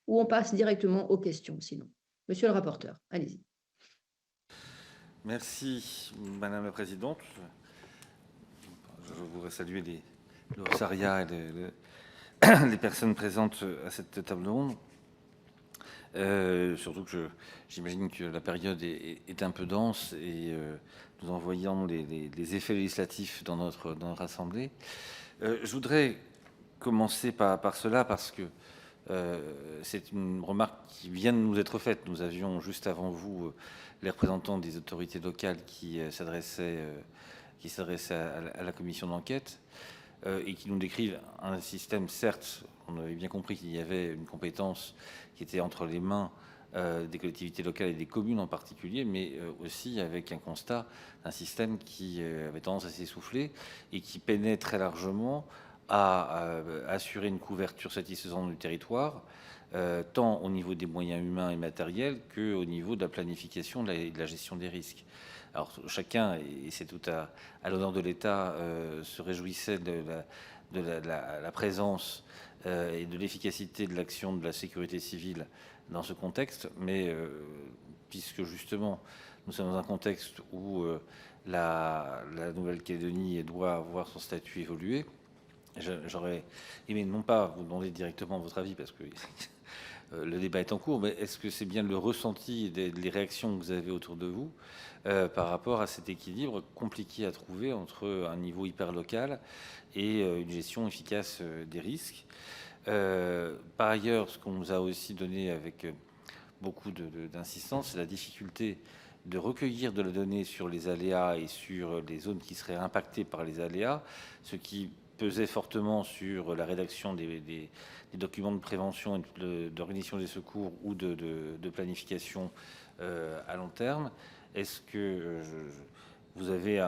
ou on passe directement aux questions sinon? Monsieur le rapporteur, allez-y. Merci, Madame la Présidente. Je voudrais saluer le Rosaria et les personnes présentes à cette table ronde. Surtout que j'imagine que la période est un peu dense et nous en voyons les effets législatifs dans notre Assemblée. Je voudrais commencer par cela parce que c'est une remarque qui vient de nous être faite. Nous avions juste avant vous les représentants des autorités locales qui s'adressaient à la commission d'enquête et qui nous décrivent un système, certes, on avait bien compris qu'il y avait une compétence qui était entre les mains des collectivités locales et des communes en particulier, mais aussi avec un constat d'un système qui avait tendance à s'essouffler et qui peinait très largement à assurer une couverture satisfaisante du territoire, tant au niveau des moyens humains et matériels qu'au niveau de la planification et de la gestion des risques. Alors chacun, et c'est tout à l'honneur de l'État, se réjouissait de la présence et de l'efficacité de l'action de la sécurité civile dans ce contexte, mais puisque justement nous sommes dans un contexte où la Nouvelle-Calédonie doit voir son statut évoluer, j'aurais aimé non pas vous demander directement votre avis, parce que le débat est en cours, mais est-ce que c'est bien le ressenti des les réactions que vous avez autour de vous par rapport à cet équilibre compliqué à trouver entre un niveau hyper local et une gestion efficace des risques? Par ailleurs, ce qu'on nous a aussi donné avec beaucoup d'insistance, c'est la difficulté de recueillir de la donnée sur les aléas et sur les zones qui seraient impactées par les aléas, ce qui pesait fortement sur la rédaction des documents de prévention et d'organisation des secours ou de planification à long terme. Est-ce que vous avez,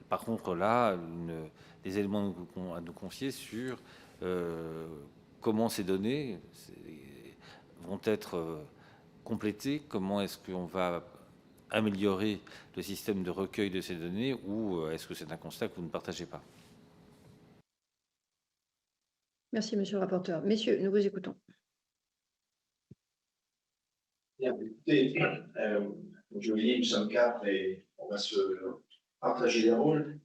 par contre, là, des éléments à nous confier sur comment ces données vont être complétées, comment est-ce qu'on va améliorer le système de recueil de ces données, ou est-ce que c'est un constat que vous ne partagez pas? Merci, monsieur le rapporteur. Messieurs, nous vous écoutons. Bien, écoutez, comme je vous dis, nous sommes quatre et on va se partager les rôles.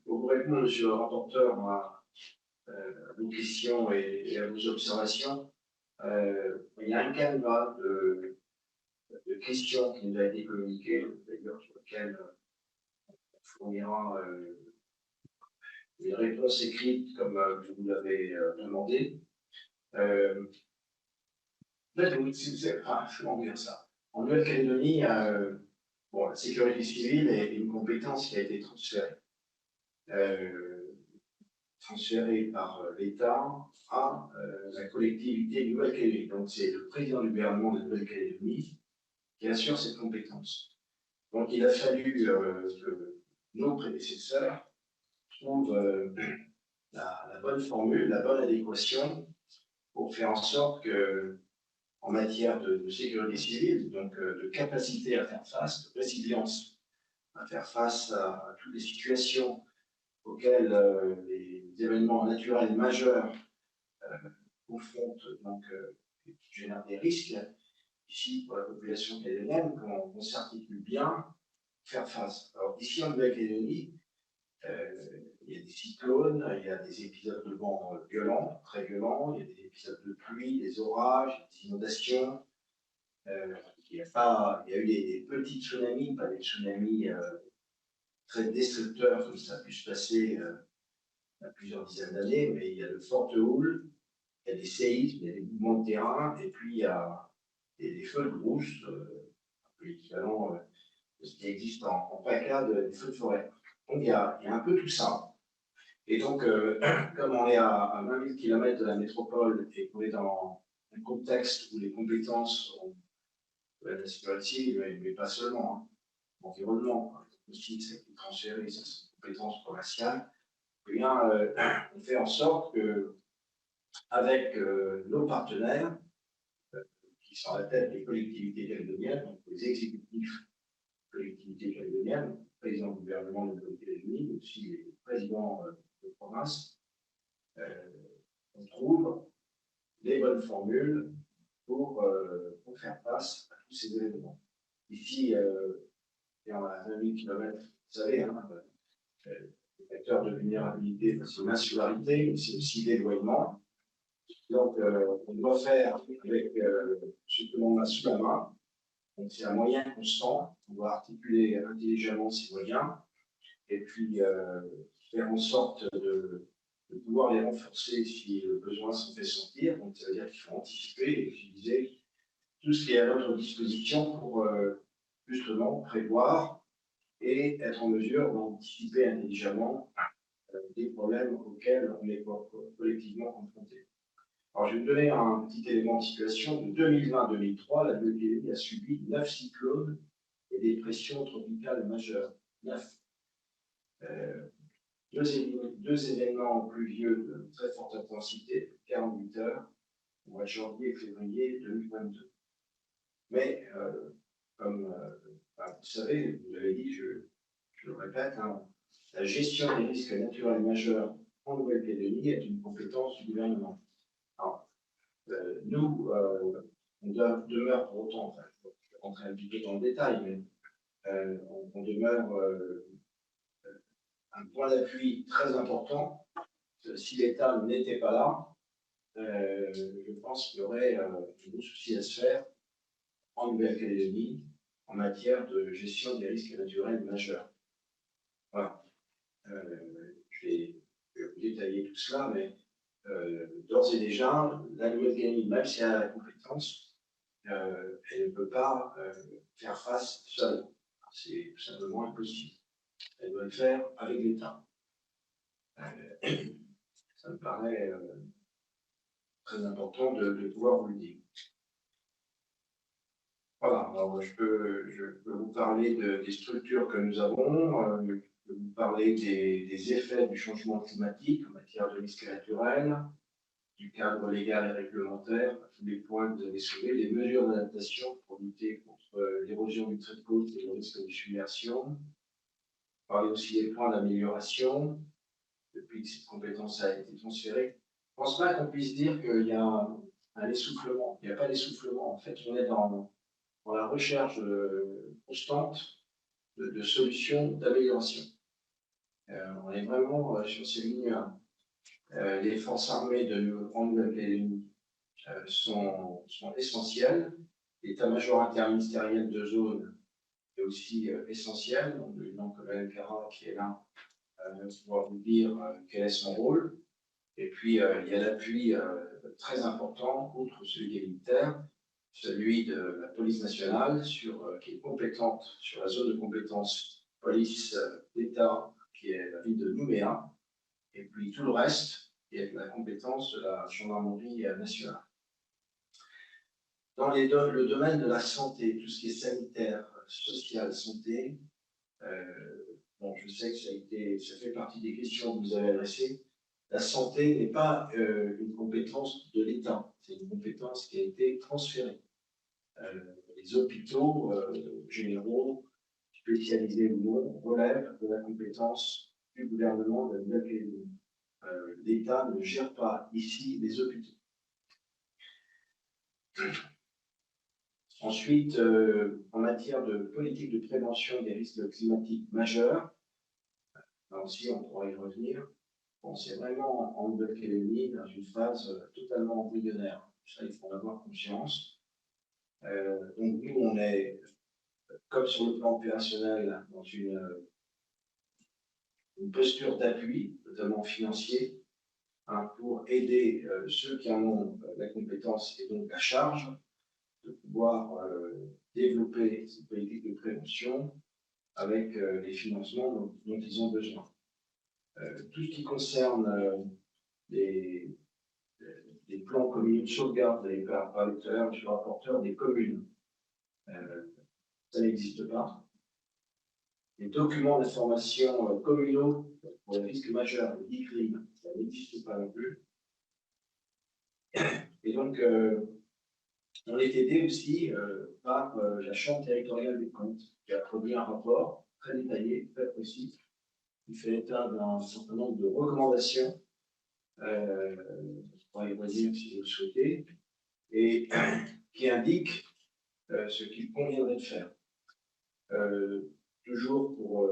Pour vous répondre, monsieur le rapporteur, à vos questions et à vos observations, il y a un canevas de questions qui nous a été communiqué, d'ailleurs, sur lequel on fournira une réponse écrite comme je vous l'avez demandé. Comment dire ça? En Nouvelle-Calédonie, bon, la sécurité civile est une compétence qui a été transférée par l'État à la collectivité de Nouvelle-Calédonie. Donc, c'est le président du gouvernement de Nouvelle-Calédonie qui assure cette compétence. Donc, il a fallu que nos prédécesseurs trouvent la bonne formule, la bonne adéquation pour faire en sorte que, en matière de sécurité civile, donc de capacité à faire face, de résilience à faire face à toutes les situations auxquelles les événements naturels majeurs confrontent, donc qui génèrent des risques, ici pour la population calédonienne, qu'on s'articule bien, faire face. Alors ici en Nouvelle-Calédonie, il y a des cyclones, il y a des épisodes de vent violents, très violents, il y a des épisodes de pluie, des orages, des inondations. Il y a eu des petits tsunamis, pas des tsunamis très destructeurs comme ça a pu se passer il y a plusieurs dizaines d'années, mais il y a de fortes houles, il y a des séismes, il y a des mouvements de terrain, et puis il y a des feux de brousse, un peu l'équivalent de ce qui existe en PACA des feux de forêt. Donc il y a un peu tout ça. Et donc, comme on est à 20 000 km de la métropole et qu'on est dans un contexte où les compétences sont la sécurité civile, mais pas seulement, hein, l'environnement, aussi, c'est transféré, c'est une compétence provinciale, eh bien, on fait en sorte que, avec nos partenaires, qui sont à la tête des collectivités calédoniennes, donc les exécutifs collectivités calédoniennes, le président du gouvernement de la Nouvelle-Calédonie, mais aussi les présidents de province, on trouve les bonnes formules pour faire face à tous ces événements. Ici, et en à 20 000 km, vous savez, hein, les facteurs de vulnérabilité, c'est l'insularité, mais c'est aussi l'éloignement. Donc, on doit faire avec ce que l'on a sous la main. Donc, c'est un moyen constant. On doit articuler intelligemment ces moyens et puis faire en sorte de pouvoir les renforcer si le besoin s'en fait sentir. Donc, ça veut dire qu'il faut anticiper et utiliser tout ce qui est à notre disposition pour justement prévoir et être en mesure d'anticiper intelligemment des problèmes auxquels on est collectivement confronté. Alors, je vais vous donner un petit élément de situation. De 2020 à 2003, la Nouvelle-Calédonie a subi 9 cyclones et des pressions tropicales majeures. 9. Deux événements pluvieux de très forte intensité, 48 heures, au mois de janvier et février 2022. Mais, comme vous savez, vous l'avez dit, je le répète, hein, la gestion des risques naturels majeurs en Nouvelle-Calédonie est une compétence du gouvernement. Alors, nous, on demeure pour autant, enfin, je vais rentrer un petit peu dans le détail, mais on demeure un point d'appui très important. Si l'État n'était pas là, je pense qu'il y aurait de gros soucis à se faire en Nouvelle-Calédonie en matière de gestion des risques naturels majeurs. Voilà. Je vais vous détailler tout cela, mais d'ores et déjà, la Nouvelle-Calédonie, même si elle a la compétence, elle ne peut pas faire face seule. C'est tout simplement impossible. Elle doit le faire avec l'État. Ça me paraît très important de pouvoir vous le dire. Voilà, alors je peux vous parler des structures que nous avons, je peux vous parler des effets du changement climatique en matière de risques naturels, du cadre légal et réglementaire, tous les points que vous avez soulevés, les mesures d'adaptation pour lutter contre l'érosion du trait de côte et le risque de submersion. Parler aussi des points d'amélioration depuis que cette compétence a été transférée. Je ne pense pas qu'on puisse dire qu'il y a un essoufflement. Il n'y a pas d'essoufflement. En fait, on est dans la recherche constante de solutions d'amélioration. On est vraiment sur ces lignes. Les forces armées de Nouvelle-Calédonie sont essentielles. L'état-major interministériel de zone est aussi essentiel. Donc, le lieutenant-colonel Cara qui est là pourra vous dire quel est son rôle. Et puis, il y a l'appui très important, outre celui des militaires, celui de la police nationale, qui est compétente sur la zone de compétence police d'État, qui est la ville de Nouméa, et puis tout le reste, qui est la compétence de la gendarmerie nationale. Dans le domaine de la santé, tout ce qui est sanitaire, social, santé, bon, je sais que ça fait partie des questions que vous avez adressées. La santé n'est pas une compétence de l'État, c'est une compétence qui a été transférée. Les hôpitaux généraux, spécialisés ou non, relèvent de la compétence du gouvernement de la Nouvelle-Calédonie. L'État ne gère pas ici les hôpitaux. Ensuite, en matière de politique de prévention des risques climatiques majeurs, là aussi on pourra y revenir. Bon, c'est vraiment en Nouvelle-Calédonie dans une phase totalement embryonnaire. Ça, il faut en avoir conscience. Donc nous, on est, comme sur le plan opérationnel, dans une posture d'appui, notamment financier, hein, pour aider ceux qui en ont la compétence et donc la charge de pouvoir développer cette politique de prévention avec les financements dont ils ont besoin. Tout ce qui concerne les plans communaux de sauvegarde, vous avez parlé tout à l'heure, monsieur le rapporteur, des communes, ça n'existe pas. Les documents d'information communaux pour les risques majeurs, les DICRIM, ça n'existe pas non plus. Et donc, on est aidé aussi par la Chambre territoriale des comptes, qui a produit un rapport très détaillé, très précis, qui fait état d'un certain nombre de recommandations je pourrais y revenir si vous le souhaitez, et qui indique ce qu'il conviendrait de faire. Toujours pour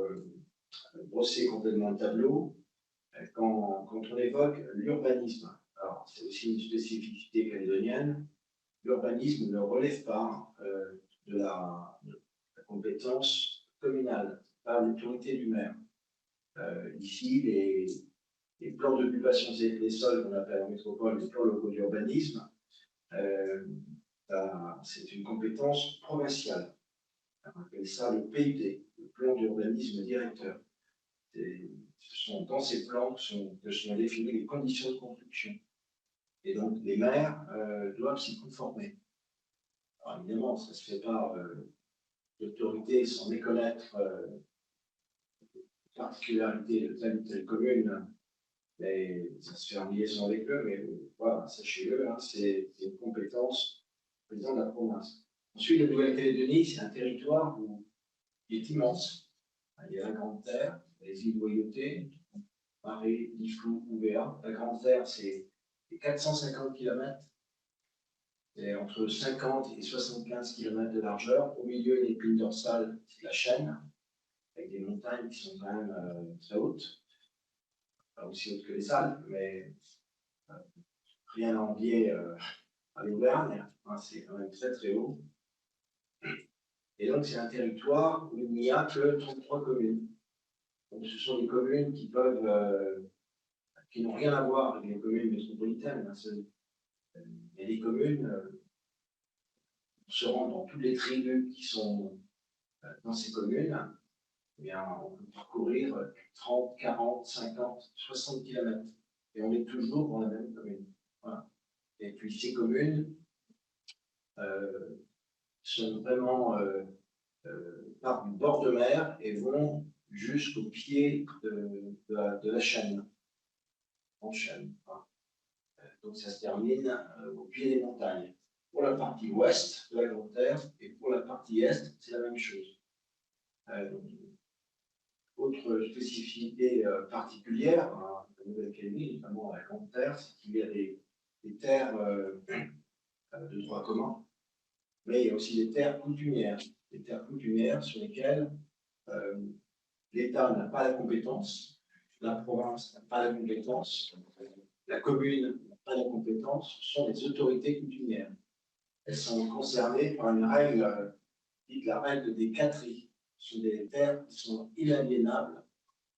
brosser complètement le tableau, quand on évoque l'urbanisme, alors c'est aussi une spécificité calédonienne, l'urbanisme ne relève pas de la compétence communale, pas l'autorité du maire. Ici, les plans d'occupation des sols qu'on appelle en métropole les plans locaux d'urbanisme, c'est une compétence provinciale. On appelle ça le PUD, le plan d'urbanisme directeur. Ce sont dans ces plans que sont définies les conditions de construction. Et donc, les maires doivent s'y conformer. Alors, évidemment, ça ne se fait pas l'autorité sans méconnaître les particularités de telle ou telle commune, mais ça se fait en liaison avec eux, mais voilà, sachez-le, hein, c'est une compétence du président de la province. Ensuite, la Nouvelle-Calédonie, c'est un territoire qui est immense. Il y a la Grande Terre, les îles Loyauté, Marie, Lifou, Ouvéa. La Grande Terre, c'est 450 km, c'est entre 50 et 75 km de largeur. Au milieu, l'épine dorsale, c'est la chaîne, avec des montagnes qui sont quand même très hautes, pas aussi hautes que les Alpes, mais rien à envier à l'Auvergne, hein, c'est quand même très très haut. Et donc, c'est un territoire où il n'y a que 33 communes. Donc, ce sont des communes qui n'ont rien à voir avec les communes métropolitaines. Il y a des communes, on se rend dans toutes les tribus qui sont dans ces communes, eh bien, on peut parcourir 30, 40, 50, 60 km. Et on est toujours dans la même commune. Voilà. Et puis, ces communes sont vraiment partent du bord de mer et vont jusqu'au pied de la chaîne, en chaîne. Hein. Donc ça se termine au pied des montagnes. Pour la partie ouest de la Grande Terre et pour la partie est, c'est la même chose. Autre spécificité particulière à la Nouvelle-Calédonie, notamment à la Grande Terre, c'est qu'il y a des terres de droit commun, mais il y a aussi des terres coutumières. Des terres coutumières sur lesquelles l'État n'a pas la compétence, la province n'a pas la compétence, la commune n'a pas la compétence, ce sont des autorités coutumières. Elles sont concernées par une règle, dite la règle des quatries. Ce sont des terres qui sont inaliénables,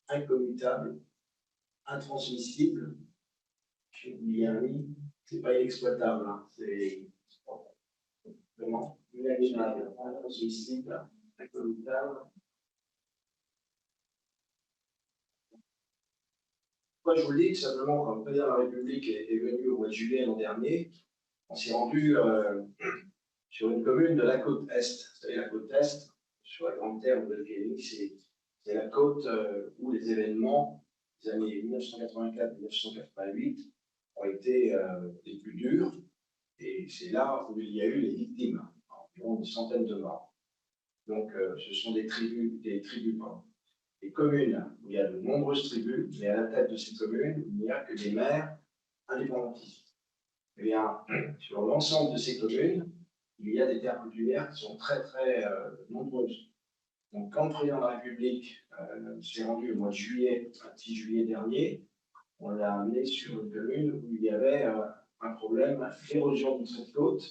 incommutables, intransmissibles. Il y a un i, c'est pas inexploitable, hein. C'est vraiment inaliénable, intransmissible, incommutable. Moi, je vous le dis, simplement, quand le président de la République est venu au mois de juillet l'an dernier, on s'est rendu sur une commune de la côte Est. Vous savez, la côte Est, sur la Grande Terre de Nouvelle-Calédonie, c'est la côte où les événements des années 1984-1988 ont été les plus durs. Et c'est là où il y a eu les victimes, environ une centaine de morts. Donc, ce sont des tribus, des communes où il y a de nombreuses tribus, mais à la tête de ces communes, il n'y a que des maires indépendantistes. Eh bien, sur l'ensemble de ces communes, il y a des terres coutumières qui sont très, très nombreuses. Donc, quand le président de la République s'est rendu au mois de juillet, 6 juillet dernier, on l'a amené sur une commune où il y avait un problème d'érosion de cette côte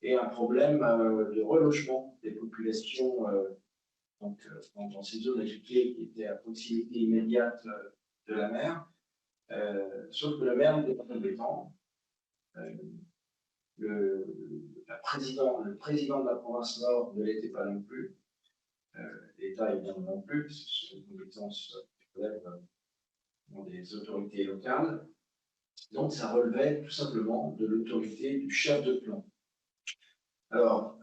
et un problème de relogement des populations donc, dans ces zones agricoles qui étaient à proximité immédiate de la mer, sauf que le maire n'était pas compétent. Le président de la province Nord ne l'était pas non plus. L'État évidemment non plus, parce que ce sont des compétences qui relèvent des autorités locales. Donc, ça relevait tout simplement de l'autorité du chef de plan. Alors,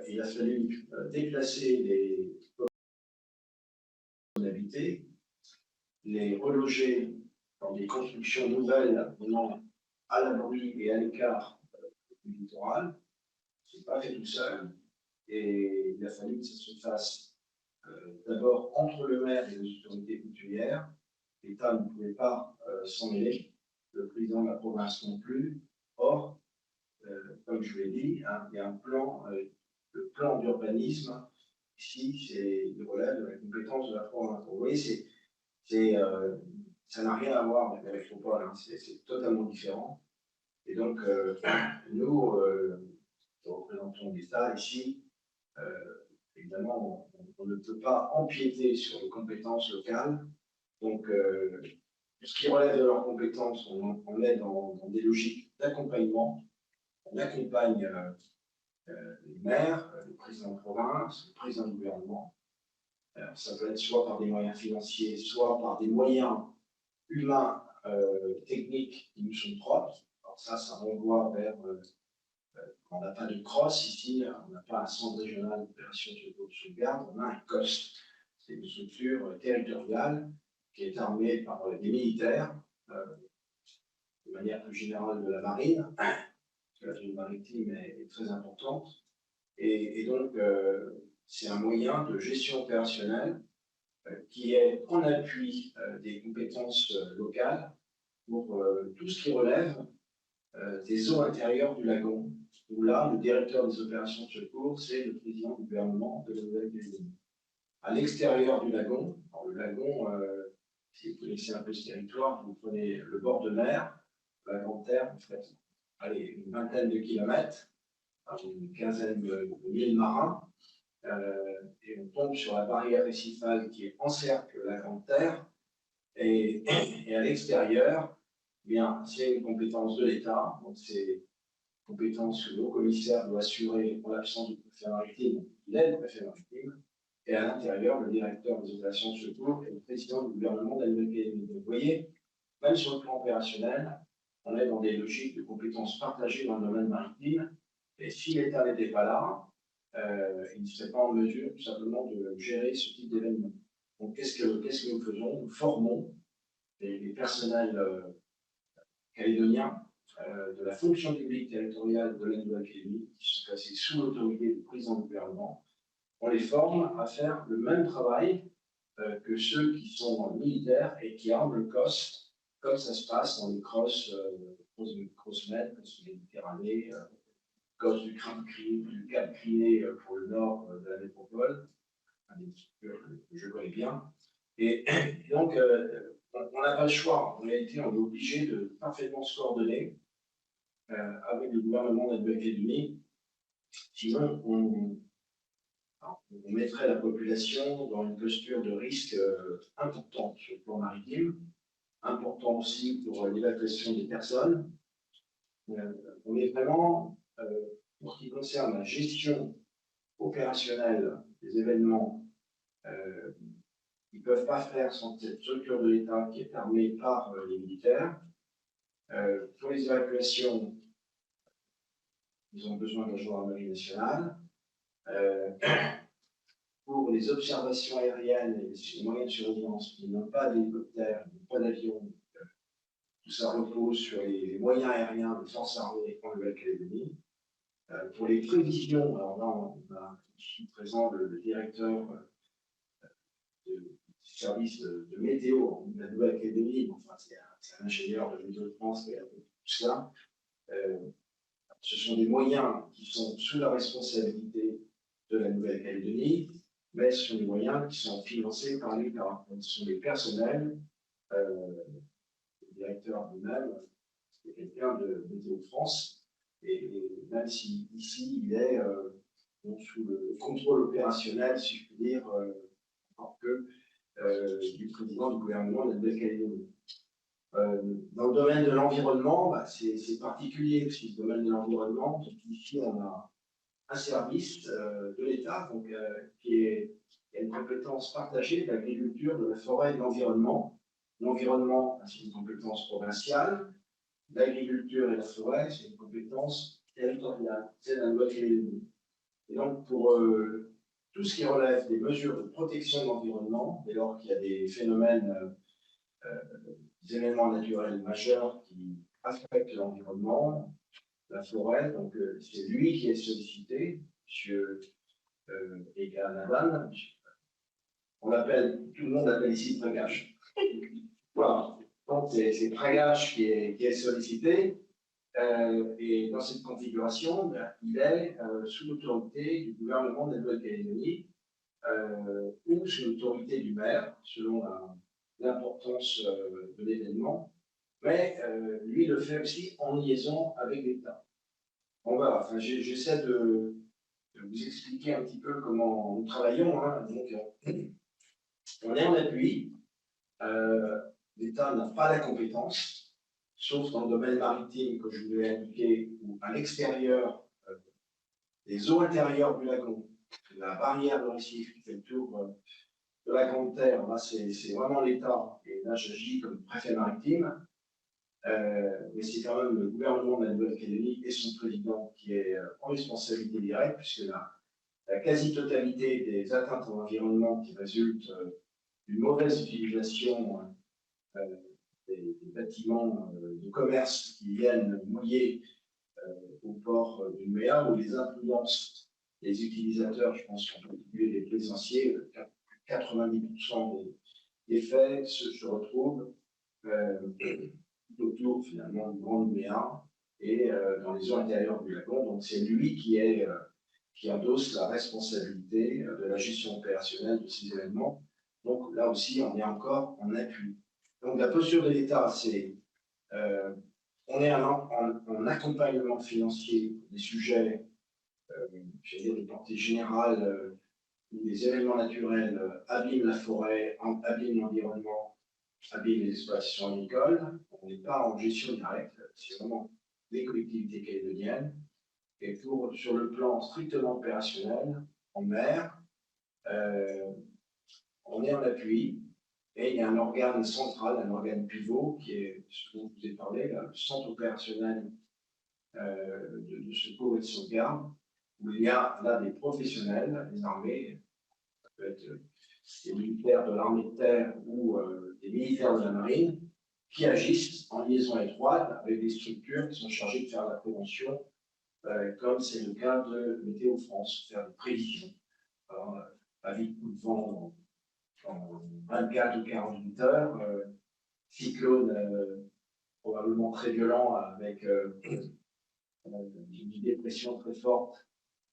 il a fallu déplacer les habiter, les reloger dans des constructions nouvelles venant à l'abri et à l'écart du littoral. Ce n'est pas fait tout seul. Et il a fallu que ça se fasse d'abord entre le maire et les autorités coutumières. L'État ne pouvait pas s'en mêler. le président de la province non plus. Or, comme je vous l'ai dit, hein, il y a un plan, le plan d'urbanisme, ici, il relève de la compétence de la province. Vous voyez, ça n'a rien à voir avec la métropole, hein, c'est totalement différent. Et donc, nous, qui représentons l'État ici, évidemment, on ne peut pas empiéter sur les compétences locales. Donc, ce qui relève de leurs compétences, on est dans des logiques d'accompagnement. On accompagne les maires, le président de province, le président du gouvernement. Ça peut être soit par des moyens financiers, soit par des moyens humains, techniques qui nous sont propres. Alors ça renvoie vers... on n'a pas de CROSS ici, on n'a pas un centre régional d'opération de sauvegarde, on a un COST. C'est une structure territoriale qui est armée par des militaires, de manière plus générale de la marine, parce que la zone maritime est très importante. Et donc, c'est un moyen de gestion opérationnelle qui est en appui des compétences locales pour tout ce qui relève des eaux intérieures du lagon, où là, le directeur des opérations de secours, c'est le président du gouvernement de la Nouvelle-Calédonie. À l'extérieur du lagon, alors le lagon, si vous connaissez un peu ce territoire, vous prenez le bord de mer, la grande terre, vous faites allez, une vingtaine de kilomètres, une quinzaine de milles marins, et on tombe sur la barrière récifale qui encercle la grande terre, et à l'extérieur, eh bien, c'est une compétence de l'État, donc c'est une compétence que le haut-commissaire doit assurer en l'absence du préfet maritime, il est le préfet maritime, et à l'intérieur, le directeur des opérations de secours et le président du gouvernement de la Nouvelle-Calédonie. Vous voyez, même sur le plan opérationnel, on est dans des logiques de compétences partagées dans le domaine maritime, et si l'État n'était pas là, il ne serait pas en mesure tout simplement de gérer ce type d'événement. Donc, qu'est-ce que nous faisons? Nous formons les personnels calédoniens de la fonction publique territoriale de la Nouvelle-Calédonie, qui sont placés sous l'autorité du président du gouvernement. On les forme à faire le même travail que ceux qui sont militaires et qui arment le COS, comme ça se passe dans les CROSS-MED, Méditerranée, COS du Cap Criné pour le nord de la métropole, des structures que je connais bien. Et donc, on n'a pas le choix. En réalité, on est obligé de parfaitement se coordonner avec le gouvernement de la Nouvelle-Calédonie. Sinon, on mettrait la population dans une posture de risque importante sur le plan maritime, important aussi pour l'évacuation des personnes. On est vraiment, pour ce qui concerne la gestion opérationnelle des événements, ils ne peuvent pas faire sans cette structure de l'État qui est armée par les militaires. Pour les évacuations, ils ont besoin de la gendarmerie nationale. Pour les observations aériennes et les moyens de surveillance, ils n'ont pas d'hélicoptère, ils n'ont pas d'avion. Tout ça repose sur les moyens aériens des forces armées en Nouvelle-Calédonie. Pour les prévisions, alors là, on a ici présent le directeur du service de météo en Nouvelle-Calédonie, enfin, c'est un ingénieur de Météo de France qui a tout ça. Ce sont des moyens qui sont sous la responsabilité de la Nouvelle-Calédonie, mais ce sont des moyens qui sont financés par l'État. Ce sont des personnels, le directeur lui-même, c'est quelqu'un de Météo France, et même si ici il est sous le contrôle opérationnel, si je puis dire, encore que du président du gouvernement de la Nouvelle-Calédonie. Dans le domaine de l'environnement, c'est particulier, parce que le domaine de l'environnement, ici on a un service de l'État qui a une compétence partagée de l'agriculture, de la forêt et de l'environnement. L'environnement, c'est une compétence provinciale. L'agriculture et la forêt, c'est une compétence territoriale, c'est la Nouvelle-Calédonie. Et donc, pour tout ce qui relève des mesures de protection de l'environnement, dès lors qu'il y a des phénomènes, des événements naturels majeurs qui affectent l'environnement, la forêt, donc c'est lui qui est sollicité, M. Ega Nadan. On l'appelle, tout le monde l'appelle ici Prakash. Voilà. Donc, c'est Pragache qui est sollicité. Et dans cette configuration, ben, il est sous l'autorité du gouvernement de la Nouvelle-Calédonie ou sous l'autorité du maire, selon l'importance de l'événement. Mais lui le fait aussi en liaison avec l'État. Bon, voilà, enfin, j'essaie de vous expliquer un petit peu comment nous travaillons. Hein. Donc, on est en appui. L'État n'a pas la compétence, sauf dans le domaine maritime que je vous ai indiqué, ou à l'extérieur des eaux intérieures du lagon, la barrière de récif qui fait le tour de la Grande Terre. Là, c'est vraiment l'État, et là, j'agis comme préfet maritime. Mais c'est quand même le gouvernement de la Nouvelle-Calédonie et son président qui est en responsabilité directe, puisque la quasi-totalité des atteintes à l'environnement qui résultent d'une mauvaise utilisation des bâtiments de commerce qui viennent mouiller au port du Nouméa, ou les influences des utilisateurs, je pense qu'en particulier les plaisanciers, 90% des faits se retrouvent autour finalement du Grand Nouméa et dans les eaux intérieures du lagon. Donc c'est lui qui endosse la responsabilité de la gestion opérationnelle de ces événements. Donc là aussi, on est encore en appui. Donc la posture de l'État, c'est on est en accompagnement financier des sujets, de portée générale, où les événements naturels abîment la forêt, abîment l'environnement, abîment les exploitations agricoles. On n'est pas en gestion directe, c'est vraiment les collectivités calédoniennes. Et sur le plan strictement opérationnel, en mer, on est en appui. Et il y a un organe central, un organe pivot, qui est ce dont je vous ai parlé, là, le centre opérationnel de secours et de sauvegarde, où il y a là des professionnels, des armées, ça peut être des militaires de l'armée de terre ou des militaires de la marine, qui agissent en liaison étroite avec des structures qui sont chargées de faire la prévention, comme c'est le cas de Météo France, faire des prévisions. Alors, avis de coup de vent en 24 ou 48 heures, cyclone probablement très violent avec une dépression très forte,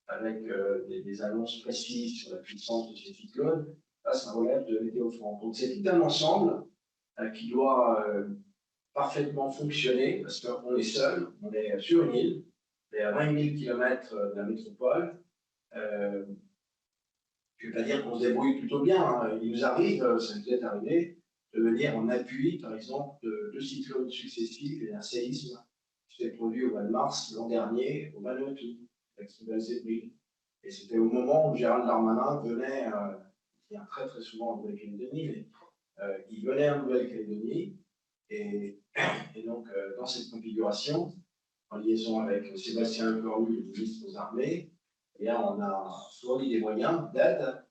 avec des annonces précises sur la puissance de ces cyclones. Là, ça relève de Météo France. Donc c'est tout un ensemble qui doit parfaitement fonctionner, parce qu'on est seul, on est sur une île, on est à 20 000 km de la métropole. Je ne vais pas dire qu'on se débrouille plutôt bien, hein. Il nous arrive, ça nous est arrivé, de venir en appui, par exemple, de 2 cyclones successifs et un séisme qui s'est produit au mois de mars l'an dernier au Vanuatu, avec Sébastien. Et c'était au moment où Gérald Darmanin venait, il vient très très souvent en Nouvelle-Calédonie, mais il venait en Nouvelle-Calédonie, et donc dans cette configuration, en liaison avec Sébastien Lecornu, le ministre des Armées, et là, on a fourni des moyens d'aide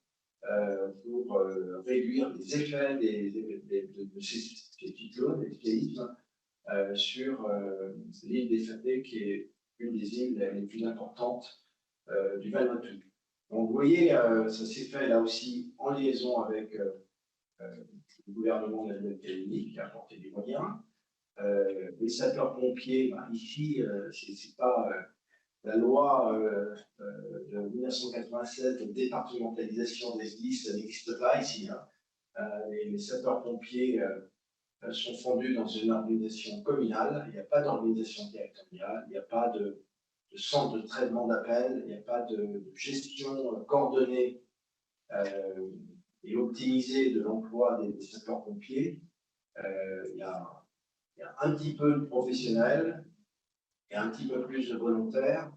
pour réduire les effets de ces cyclones, des séismes, sur l'île des Fatés, qui est une des îles les plus importantes du Vanuatu. Donc vous voyez, ça s'est fait là aussi en liaison avec le gouvernement de la Nouvelle-Calédonie qui a apporté des moyens. Les sapeurs-pompiers, ben, ici, c'est pas la loi de 1996 de départementalisation des SDIS, ça n'existe pas ici. Hein. Les sapeurs-pompiers sont fondus dans une organisation communale, il n'y a pas d'organisation territoriale, il n'y a pas de centre de traitement d'appel, il n'y a pas de gestion coordonnée et optimisée de l'emploi des sapeurs-pompiers. Il y a un petit peu de professionnels et un petit peu plus de volontaires,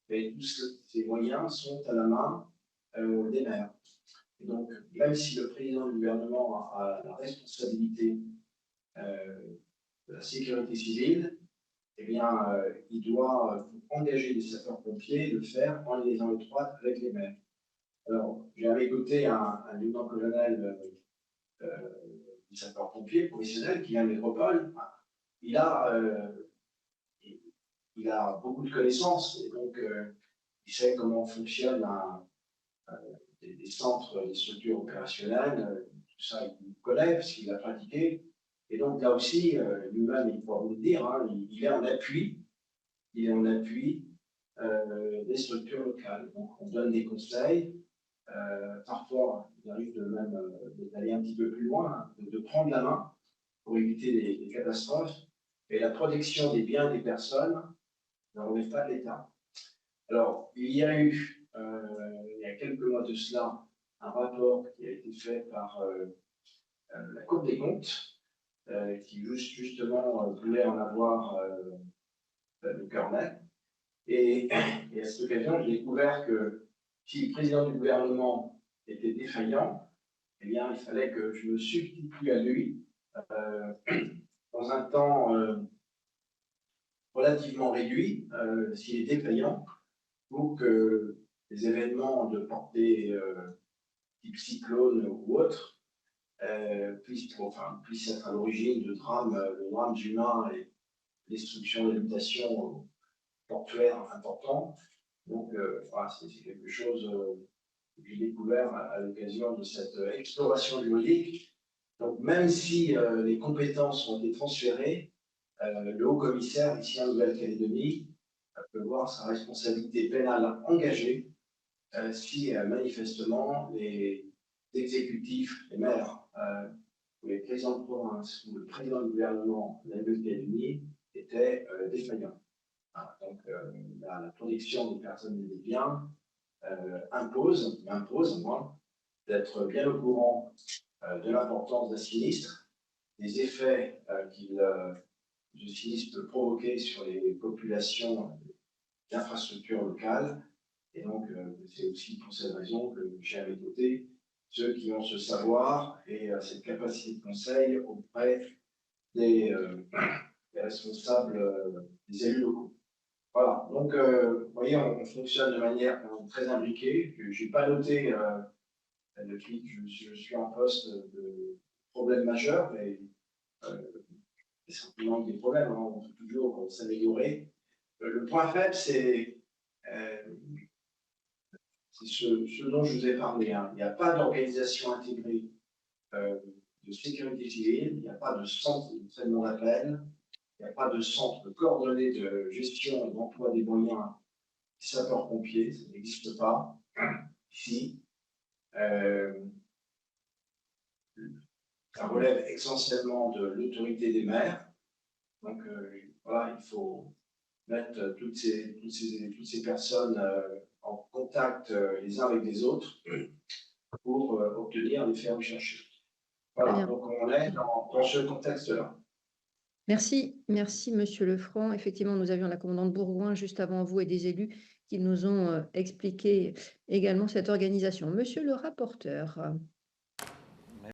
mais tous ces moyens sont à la main des maires. Et donc, même si le président du gouvernement a la responsabilité de la sécurité civile, eh bien, il doit engager des sapeurs-pompiers et le faire en liaison étroite avec les maires. Alors, j'ai à mes côtés un lieutenant-colonel du sapeur-pompier professionnel qui vient de métropole. Il a beaucoup de connaissances et donc il sait comment fonctionnent des centres, des structures opérationnelles, tout ça il connaît parce qu'il l'a pratiqué. Et donc là aussi, lui-même, il pourra vous le dire, hein, il est en appui, des structures locales. Donc on donne des conseils. Parfois, il arrive de même d'aller un petit peu plus loin, hein, de prendre la main pour éviter les catastrophes. Et la protection des biens des personnes ne relève pas de l'État. Alors, il y a eu, il y a quelques mois de cela, un rapport qui a été fait par la Cour des comptes, qui justement voulait en avoir le cœur net. Et à cette occasion, j'ai découvert que si le président du gouvernement était défaillant, eh bien, il fallait que je me substitue à lui dans un temps relativement réduit, s'il est défaillant, pour que les événements de portée type cyclone ou autre puissent être à l'origine de drames humains et destruction d'habitations portuaires importants. Donc, voilà, c'est quelque chose que j'ai découvert à l'occasion de cette exploration juridique. Donc, même si les compétences ont été transférées, le haut-commissaire ici en Nouvelle-Calédonie peut voir sa responsabilité pénale engagée si manifestement les exécutifs, les maires, ou les présidents de province ou le président du gouvernement de la Nouvelle-Calédonie étaient défaillants. Voilà, donc la protection des personnes et des biens impose à moi d'être bien au courant de l'importance d'un sinistre, des effets ce sinistre peut provoquer sur les populations d'infrastructures locales. Et donc, c'est aussi pour cette raison que j'ai à mes côtés ceux qui ont ce savoir et cette capacité de conseil auprès des responsables, des élus locaux. Voilà, donc, vous voyez, on fonctionne de manière très imbriquée. Je n'ai pas noté, depuis que je suis en poste, de problèmes majeurs, mais c'est simplement des problèmes, hein, on peut toujours s'améliorer. Le point faible, c'est ce dont je vous ai parlé. Hein. Il n'y a pas d'organisation intégrée de sécurité civile, il n'y a pas de centre de traitement d'appel, il n'y a pas de centre coordonné de gestion et d'emploi des moyens des sapeurs-pompiers, ça n'existe pas ici. Ça relève essentiellement de l'autorité des maires. Donc voilà, il faut mettre toutes ces personnes en contact les uns avec les autres pour obtenir les faits recherchés. Voilà, donc on est dans ce contexte-là. Merci, Monsieur Lefranc. Effectivement, nous avions la commandante Bourgoin juste avant vous et des élus qui nous ont expliqué également cette organisation. Monsieur le rapporteur.